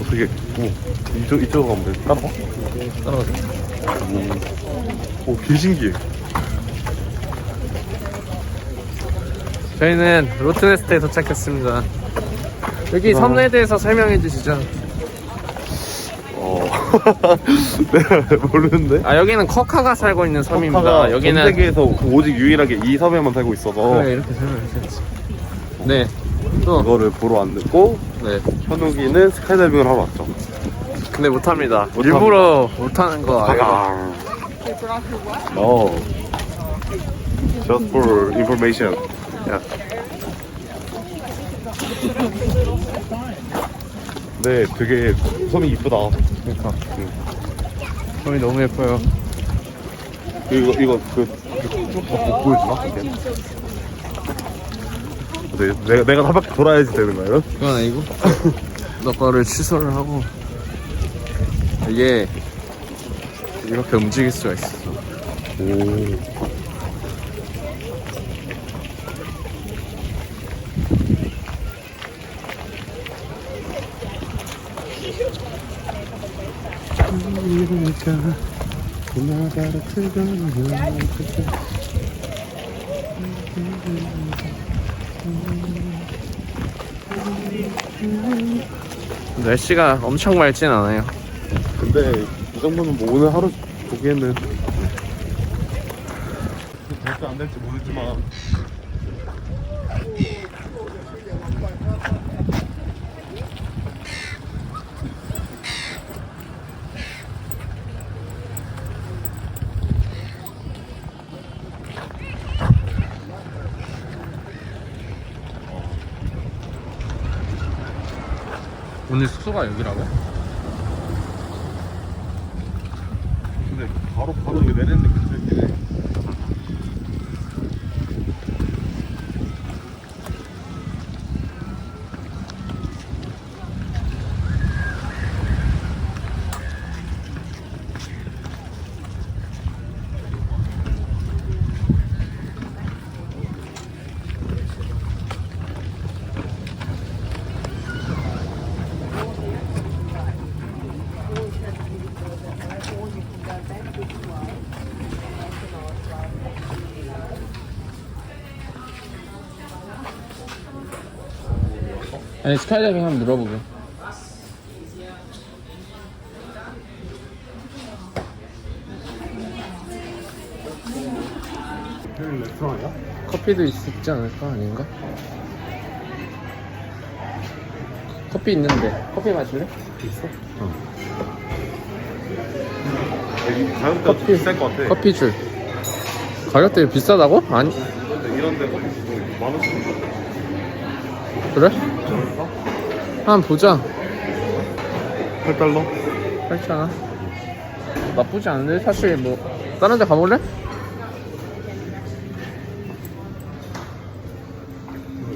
되게 이쪽으로 가면 돼. 따라가? 따라가자. 오, 개 신기해. 저희는 로트네스트에 도착했습니다. 여기 섬에 대해서 설명해 주시죠. 내가 모르는데? 아, 여기는 커카가 살고 있는 섬입니다. 여기는 전 세계에서 오직 유일하게 이 섬에만 살고 있어서 그래, 이렇게 설명해 주셔야지. 네. 또 그거를 보러 왔고, 네. 현욱이는 스카이다이빙을 하러 왔죠. 근데 못합니다. 일부러 못하는 거 알고. No. Just for information. Yeah. 네, 되게 섬이 이쁘다. 그러니까. 섬이 너무 예뻐요. 이거 못 보여주나? 이게? 네, 내가 한 바퀴 돌아야지 되는 거예요? 그건 아니고. 너 거를 취소를 하고 이게 이렇게 움직일 수가 있어. 오. 날씨가 엄청 맑진 않아요. 근데 이 정도면 뭐 오늘 하루 보기에는 될지 안 될지 모르지만 오늘 숙소가 여기라고? 근데 바로 여기 내리는데 괜찮긴 해. 아니, 스카이다이빙 한번 물어보게. 여기 레스토랑이야? 커피도 있지 않을까? 아닌가? 커피 있는데 커피 마실래? 있어? 어. 여기 가격대가 좀 비쌀 것 같아. 커피 줄. 가격대 비싸다고? 아니. 근데 이런 데 커피 주고 10,000원씩 그래? 한번 보자. 8달러? 그렇잖아. 나쁘지 않은데 사실 뭐 다른 데 가볼래?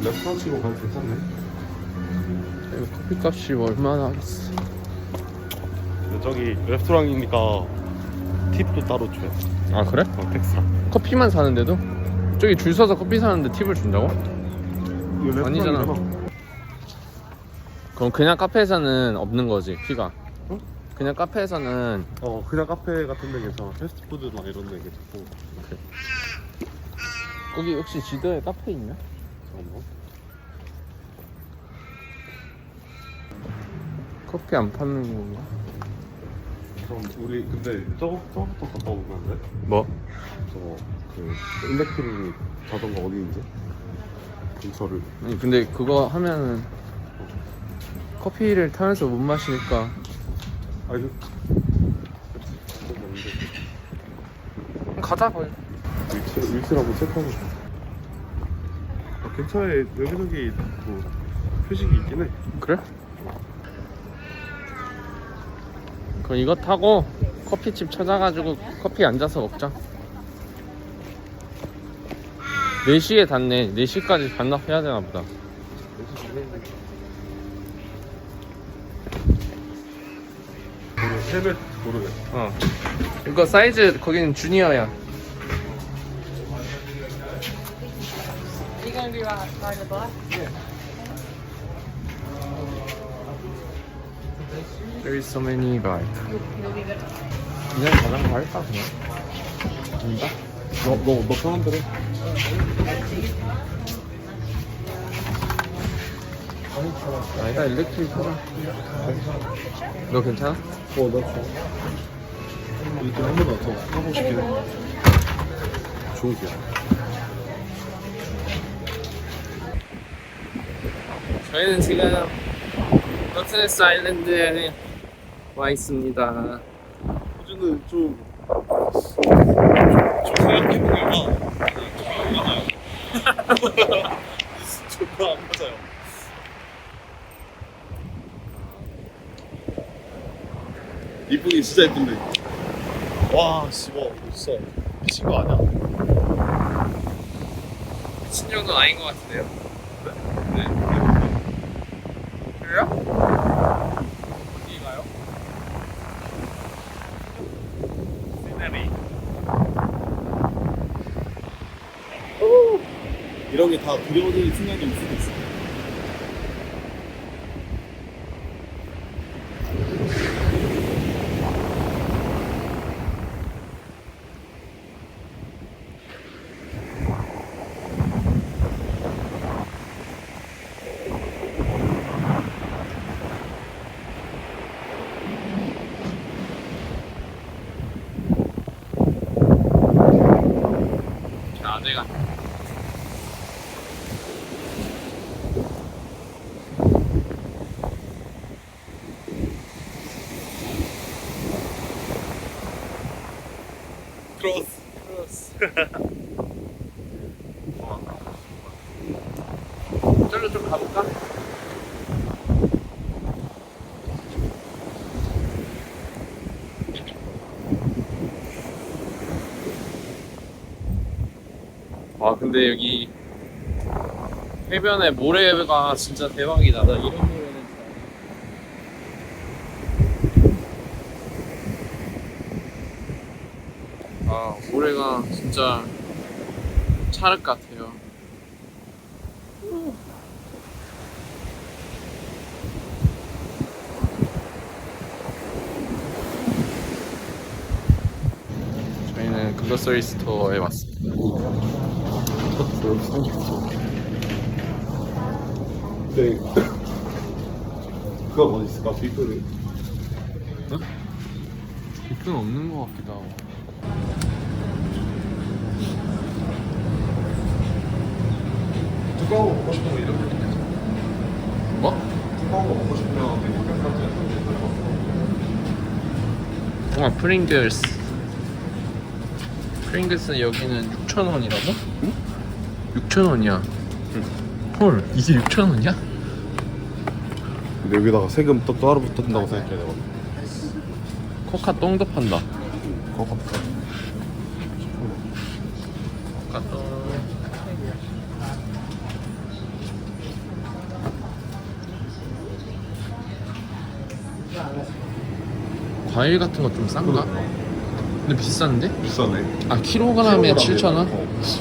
레스토랑 치고 가면 괜찮네. 이거 커피 값이 뭐 얼마나 하겠어. 근데 저기 레스토랑이니까 팁도 따로 줘요. 아, 그래? 텍스랑. 커피만 사는데도? 저기 줄 서서 커피 사는데 팁을 준다고? 이거 아니잖아. 레스토랑이잖아. 그럼 그냥 카페에서는 없는 거지, 피가. 응? 그냥 카페에서는. 그냥 카페 같은 데 괜찮아. 패스트푸드나 이런 데 괜찮고. 거기 혹시 지도에 카페 있나? 잠깐만. 커피 안 파는 건가? 그럼 우리 근데 저거부터 갔다 오면 안 돼? 뭐? 저거 일렉트릭 자전거 어디인지 근처를. 아니 근데 그거 하면은 커피를 타면서 못 마시니까. 아니 가자 거기. 위치를 한번 체크하고 싶어. 근처에 여기저기 뭐 표식이 있긴 해. 그래? 그럼 이거 타고 커피집 찾아가지고 커피 앉아서 먹자. 4시에 닫네. 4시까지 반납해야 되나 보다. 모르겠어. 이거 사이즈 거기는 주니어야. Are you going to be right outside the bus? There is so many guys. 그냥 자전거 할까 그냥? 아닌가? 너 편한 대로. 아니다 일렉트릭 하자. 너 괜찮아? 나 좋아. 이렇게 한 번도 더 타고 싶긴 해. 좋은 기야. 저희는 지금 너트네스 아일랜드에 와 있습니다. 호주는 좀 생각해보니까 좀 많아요. 존나 안 맞아요. 이쁘긴 진짜 이쁜데. 와, 씨발, 진짜 미친 거 아니야? 미친 정도는 아닌 것 같은데요? 네. 그래요? 어디가요? 시네리. 이런 게 다 그려진 순간이 있을 수도 있어. 아재가 크로스. 저로 좀 가볼까? 와 근데 여기 해변에 모래가 진짜 대박이다. 나 이런 모래는 모래가 진짜 찰흙 같아요. 저희는 글로서리 스토어에 왔습니다. 네. 그거 뭐 있을까? 비프를. 잎은 없는 것 같기도 하고. 두꺼운 거 먹고 싶으면 이렇게 되겠지. 뭐? 두꺼운 거 먹고 싶으면 이렇게 프링글스. 프링글스 여기는 6,000원이라고? 응? 6,000원이야. 헐, 이게 6,000원이야? 근데 여기다가 세금 또 따로 붙는다고 생각해 내가. 코카 똥도 판다. 그거 같아. 코카 똥. 과일 같은 거 좀 싼가? 근데 비싼데? 비싸네. 아 킬로그램에 7,000원?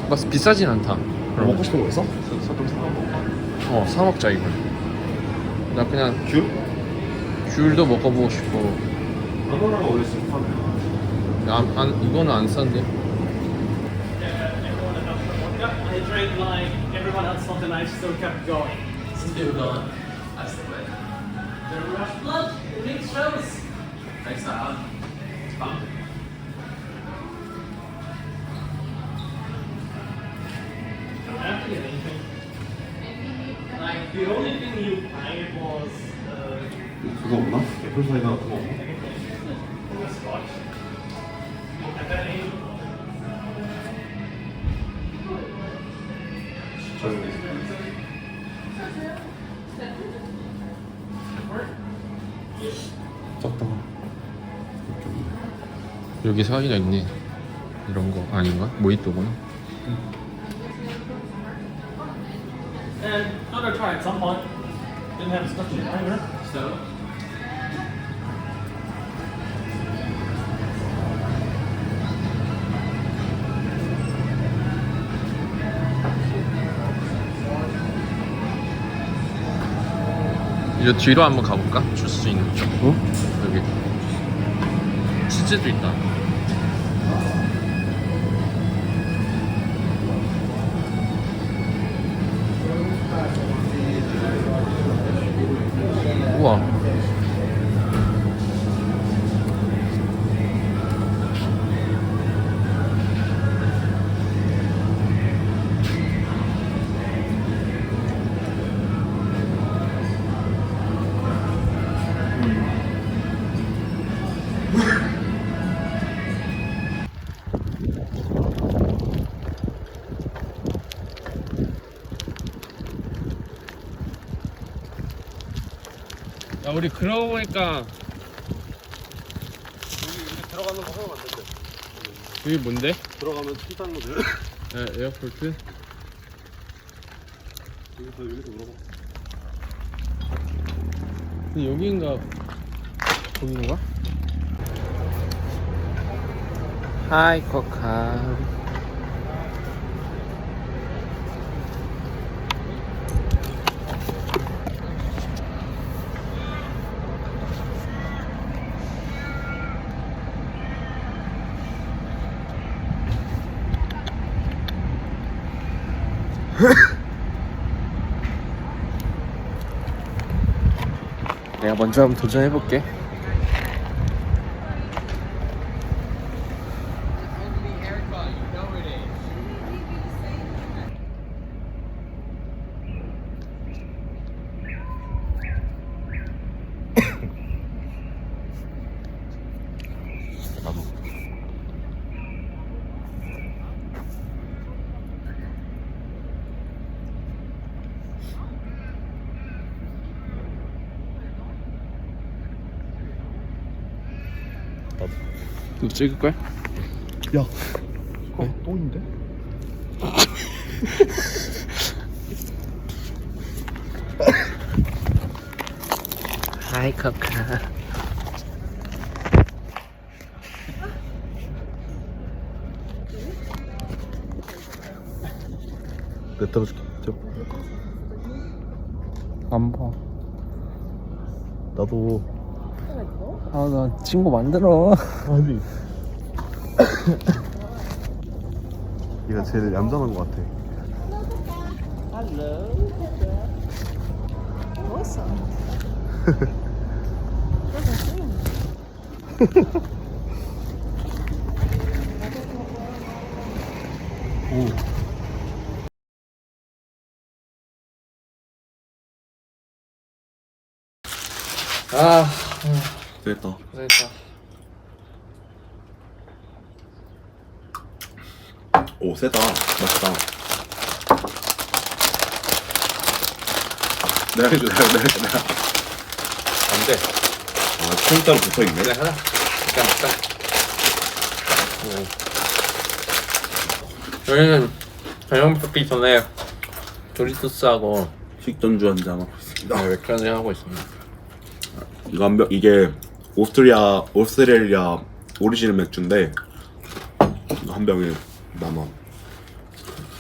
맞 비싸진 않다. 그럼 먹고 싶은 거 있어? 좀 사먹어. 사 먹자 이거. 나 그냥 귤? 귤도 먹어보고 싶고. 바나나가 원래 비싸네. 이거는 안 싼데. I drank like everyone else felt nice, so we kept going. Still going. That's the way. The Rush Blood, the next shows. Thanks, Alan. It's fun. I don't have to get anything. Like, the only thing you paid was 그거 없나? 애플 사이다 그거 없나? the scotch. And then 작다. 여기 사이다 있네. 이런 거 아닌가? 모히또구나. and thought I'd try at some point. Didn't have scotch in it either. So. 이제 뒤로 한번 가볼까? 줄 수 있는 쪽. 어? 여기. 치즈도 있다. 우와. 야, 우리 그러고 보니까 여기 들어가는 거 하면 안 된대. 여기 뭔데? 들어가면 칠탄 거지. 에어포트? 여기서 물어봐. 근데 여기인가 거기인가? 하이 코카. 내가 먼저 한번 도전해볼게. 나도. 또 찍을 거야? 야, 이거 똥인데? 하이 코카. 내가 들어줄게. 안 봐. 나도. 아, 나 친구 만들어. 아니. 얘가 제일 얌전한 것 같아. 오. 아, 됐다. 고생했다. 오, 세다. 맛있다. 내가 해줘, 내가. 안 돼. 아, 통짜로 붙어있네. 그래, 하자. 일단. 저희는 저녁 먹기 전에 도리토스하고 식전주 한잔 하고 있습니다. 맥주 한잔 하고 있습니다. 이거 한 병, 이게 오스트리아 오리지널 맥주인데 이거 한 병에 10,000원.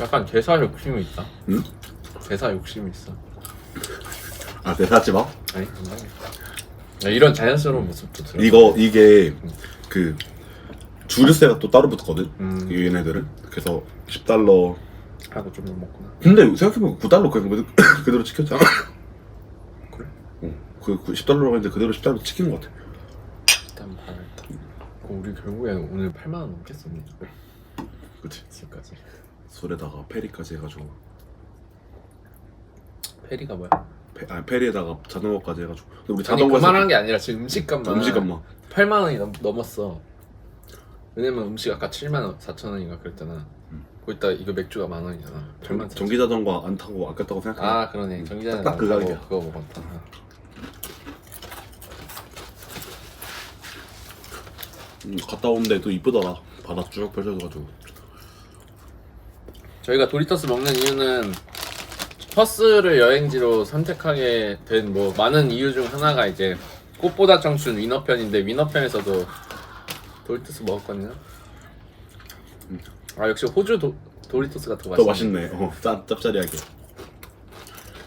약간 대사 욕심이 있다. 응? 대사 욕심이 있어. 아, 대사지 마. 아니, 건강해. 야, 이런 자연스러운 모습도 들어. 이게 그 주류세가 또 따로 붙거든. 얘네들은. 그래서 $10. 하고 좀 더 먹구나. 근데 생각해보면 $9 그냥 그대로 찍혔잖아. 그래? 응. 그 $10라고 했는데 그대로 $10 찍힌 것 같아. 일단 봐야겠다. 우리 결국에 오늘 8만 원 넘겠습니다. 그치. 지금까지. 술에다가 페리까지 해가지고. 페리가 뭐야? 페리에다가 자전거까지 해가지고. 근데 우리 아니 자전거 그만한 게 아니라 지금 음식값만 음식값만 8만 원이 넘었어. 왜냐면 음식 아까 7만 원, 4천 원인가 그랬잖아. 거기다 이거 맥주가 10,000원이잖아. 8만 전기 자전거 안 타고 아꼈다고 생각해. 아 그러네. 전기자는 딱 그 가격이야. 그거 먹었다. 갔다 오는데 또 이쁘더라. 바다 쭉 펼쳐져가지고. 저희가 도리토스 먹는 이유는 퍼스를 여행지로 선택하게 된 뭐 많은 이유 중 하나가 이제 꽃보다 청춘 위너편인데 위너편에서도 도리토스 먹었거든요. 아 역시 호주 도리토스가 더 더 맛있네. 맛있네. 짭짜리하게.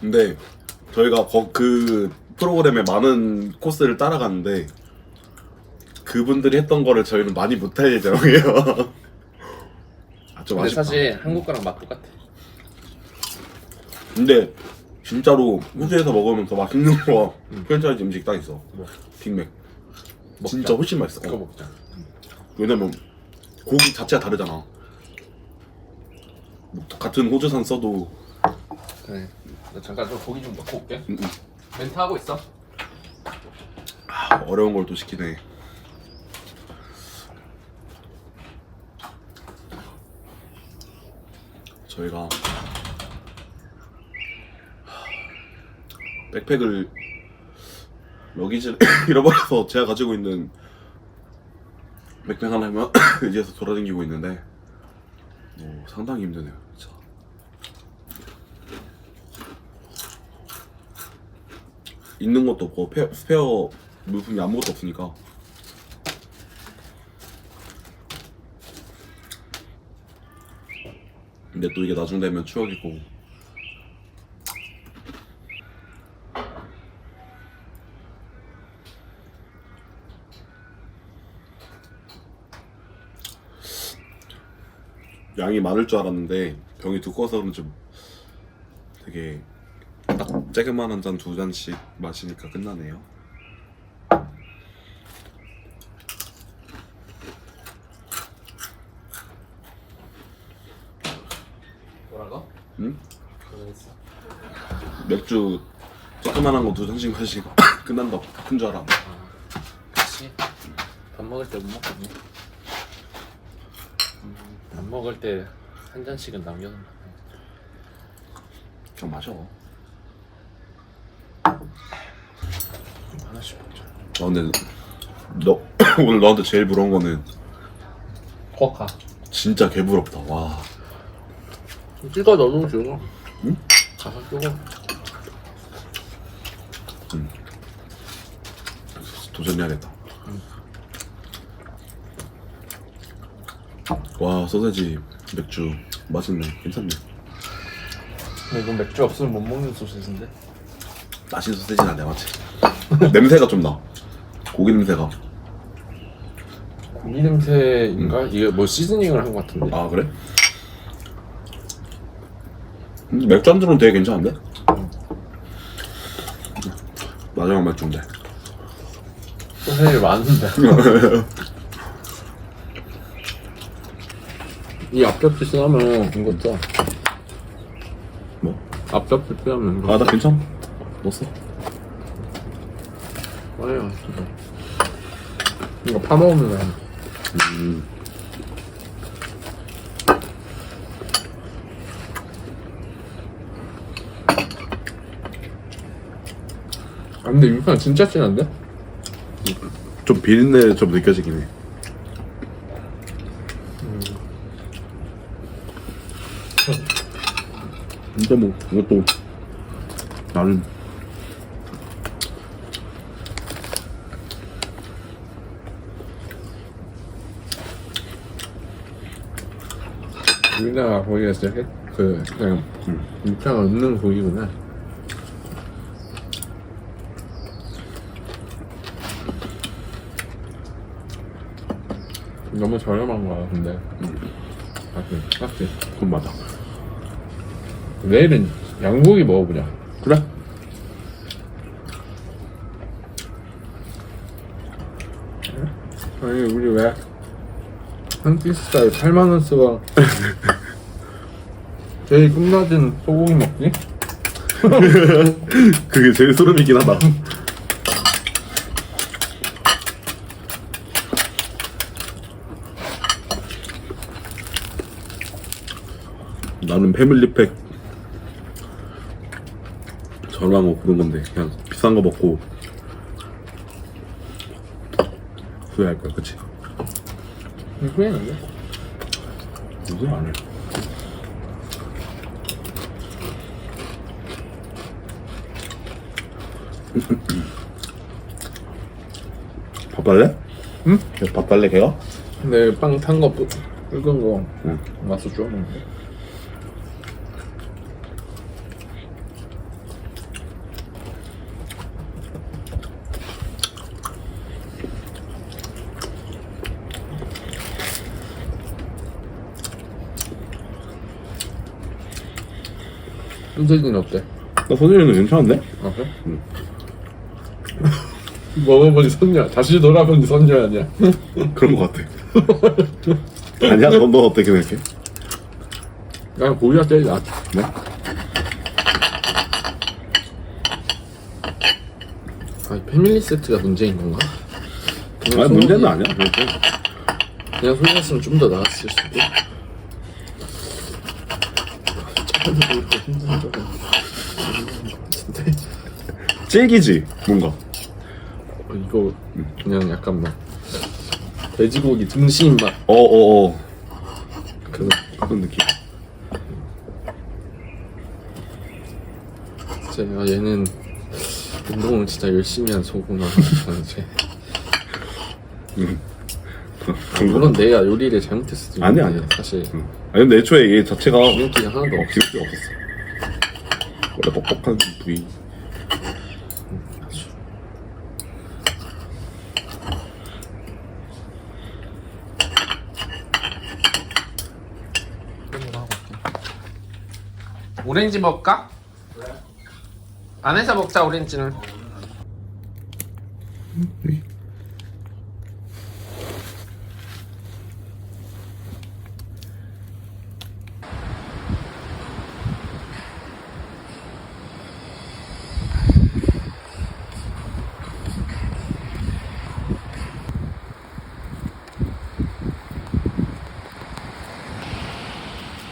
근데 저희가 그 프로그램에 많은 코스를 따라갔는데 그분들이 했던 거를 저희는 많이 못할 예정이에요. 아, 좀 근데 아쉽다. 사실 한국 거랑 맛 똑같아. 근데 진짜로 호주에서 먹으면 더 맛있는 거 프랜차이즈 음식 딱 있어. 뭐? 빅맥. 먹자. 진짜 훨씬 맛있어. 그거 먹자. 왜냐면 고기 자체가 다르잖아. 뭐 같은 호주산 써도 그래. 나 잠깐 좀 고기 좀 넣고 올게. 음, 음. 멘트 하고 있어. 어려운 걸 또 시키네. 저희가 백팩을 러기지를 잃어버려서 제가 가지고 있는 백팩 하나면 의지해서 돌아다니고 있는데 상당히 힘드네요 진짜. 있는 것도 없고 스페어 물품이 아무것도 없으니까 근데 또 이게 나중 되면 추억이고 양이 많을 줄 알았는데 병이 두꺼워서 그런지 되게 딱 쬐그만 한 잔, 2잔씩 마시니까 끝나네요. 뭐라고? 응? 그거 있어. 맥주 쬐그만한 거 2잔씩 마시고 끝난다. 큰 줄 알아. 그치. 밥 먹을 때 못 먹거든. 밥 먹을 때 한 잔씩은 남겨놓는다. 그냥 마셔. 하나씩 먹자. 근데 너 오늘 너한테 제일 부러운 거는 코카. 진짜 개부럽다. 와. 찍어 너도 찍어. 응? 가서 찍어. 도전해야겠다. 와 소세지 맥주 맛있네. 괜찮네. 근데 이건 맥주 없으면 못 먹는 소시지인데. 맛있는 소세지는 안 돼, 맞지? 냄새가 좀 나. 고기 냄새가. 고기 냄새인가? 이게 뭐 시즈닝을 한 것 같은데. 아 그래? 맥주 안주는 되게 괜찮은데? 마지막 맥주인데. 소세지 많은데. 이 앞접시 쓰면 이것도. 뭐? 앞접시 쓰면 이거. 아 나 괜찮아. 넣었어. 아니야 진짜. 이거 파 먹으면 돼. 아 근데 육향 진짜 진한데? 좀 비린내 좀 느껴지긴 해. 진짜 뭐 이것도 나는 우리나라 고기가 진짜 그냥 육향 없는 고기구나. 너무 저렴한 거야 근데. 맞지? 그건 맞아. 내일은 양고기 먹어보자. 그래? 아니 우리 왜 한 피스짜리 8만원 쓰고 제일 끝나진 소고기 먹지? 그게 제일 소름이긴 하다. 나는 패밀리팩 저렴한 거 고른 건데 그냥 비싼 거 먹고 후회할 거야, 그치? 후회는데? 후회 안 해. 밥 달래? 응? 밥 달래 걔가? 근데 빵 탄 거 붉은 거 응. 맛을 줘 먹는데. 소세지는 어때? 나 소주는 괜찮은데? 아 그래? 먹어보니 선녀. 다시 돌아보니 선녀 아니야? 그런 거 같아. 아니야? 넌 어떻게 생각해? 그냥 고기가 제일 낫. 네? 아 패밀리 세트가 문제인 건가? 그냥 아니 소고기- 문제는 아니야. 그냥 소리였으면 좀 더 나았을 수도. 차라리 이렇게 힘든 적은 없는 것 같은데. 질기지 뭔가. 이거 그냥 약간 막 돼지고기 등심 맛 어어어. 그런. 그런 느낌. 진짜 얘는 운동을 진짜 열심히 한 소구나. 저는 이제 그런 거. 물론 내가 요리를 잘못했을 수도 아니야, 있는데 아니야. 사실 아니 근데 애초에 얘 자체가 기름기가 하나도 없어. 기름기가 없었어. 원래 뻑뻑한 부위. 오렌지 먹을까? 안에서 먹자 오렌지는.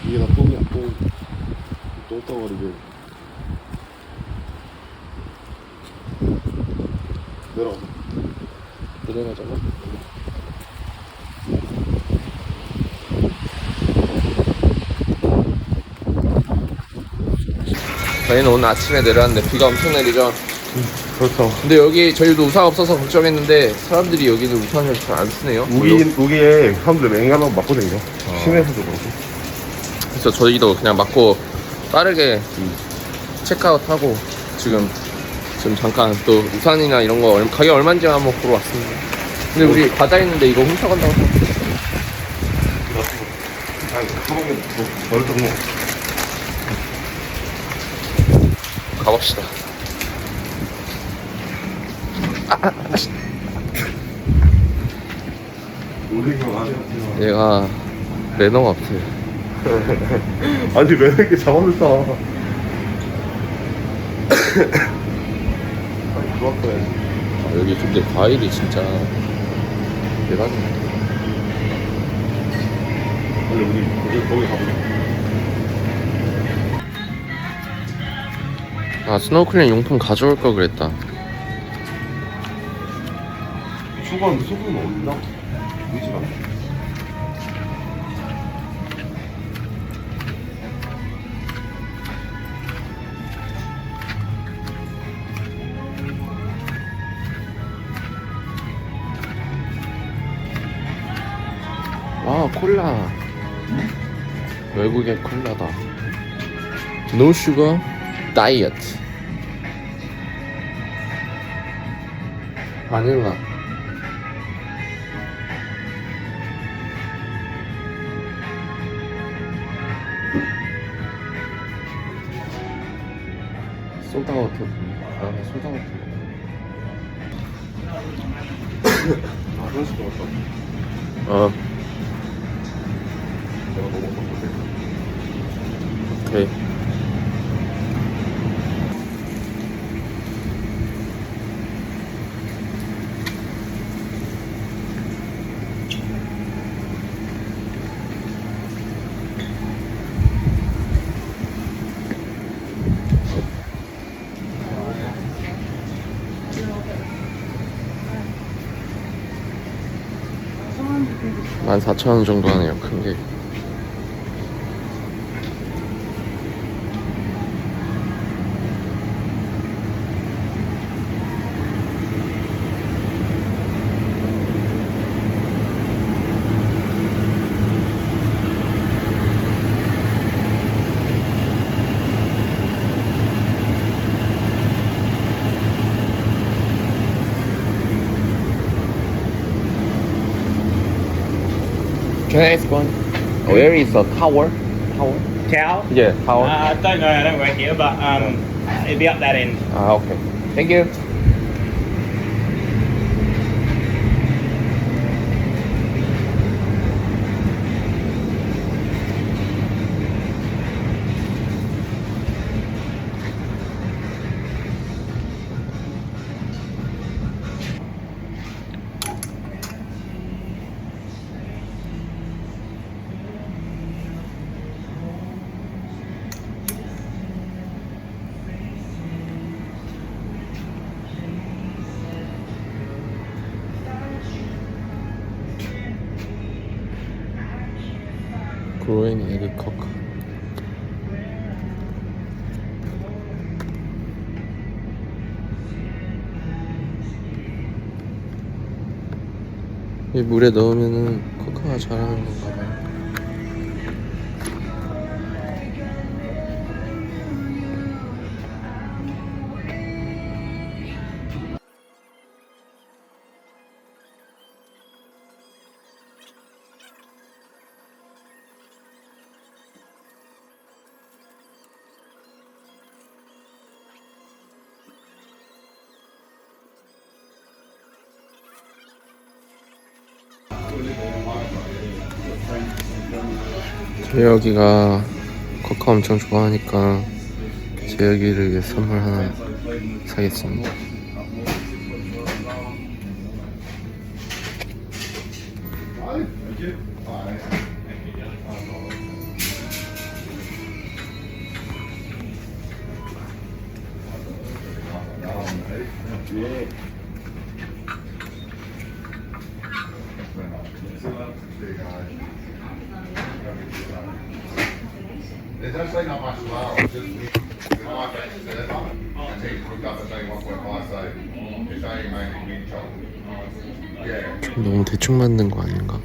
이게 다 똥이야 똥. 똥덩어리를. 내려가. 내려가자고. 저희는 오늘 아침에 내려왔는데 비가 엄청 내리죠. 그렇죠. 근데 여기 저희도 우산 없어서 걱정했는데 사람들이 여기는 우산을 잘 안 쓰네요. 우기에 사람들 맹간하고 맞고 다니죠. 시내에서도 그렇고. 그래서 저희도 그냥 맞고 빠르게 체크아웃하고 지금 잠깐 또 우산이나 이런 거 가격 얼마인지 한번 보러 왔습니다. 근데 우리 과자 있는데 이거 훔쳐간다고 생각했어. 아니, 가방에 버렸던 거. 가봅시다. 우리가 아니야. 얘가 매너가 없어요. 아니, 왜 이렇게 잡아냈다. 아니, 좋았어요. 여기 근데 과일이 진짜 대박이네. 원래 우리 거기 가보자. 아 스노클링 용품 가져올 걸 그랬다. 수건, 수건 어딨나? 보이지가 않아. 아 콜라. 외국의 콜라다. No sugar diet. 바닐라. 소다워터. 아 소다워터. 아, 그럴 수도 없어. 어. 내가 너무 어떡해. 오케이. $14,000원 정도 하네요. 큰 게. Can I ask one? Where is the tower? Tower? cow? Yeah, power. I don't know, I don't work here, but it'd be up that end. Okay. Thank you. Growing egg cock. 이 물에 넣으면은 코카가 자라는 건가 봐요. 재혁이가 코카 엄청 좋아하니까 재혁이를 위해 선물 하나 사겠습니다. There's actually not much love. Just my best server, and he's hooked up at being 1.5, so it's only mainly wind chop. Yeah. 너무 대충 만든 거 아닌가?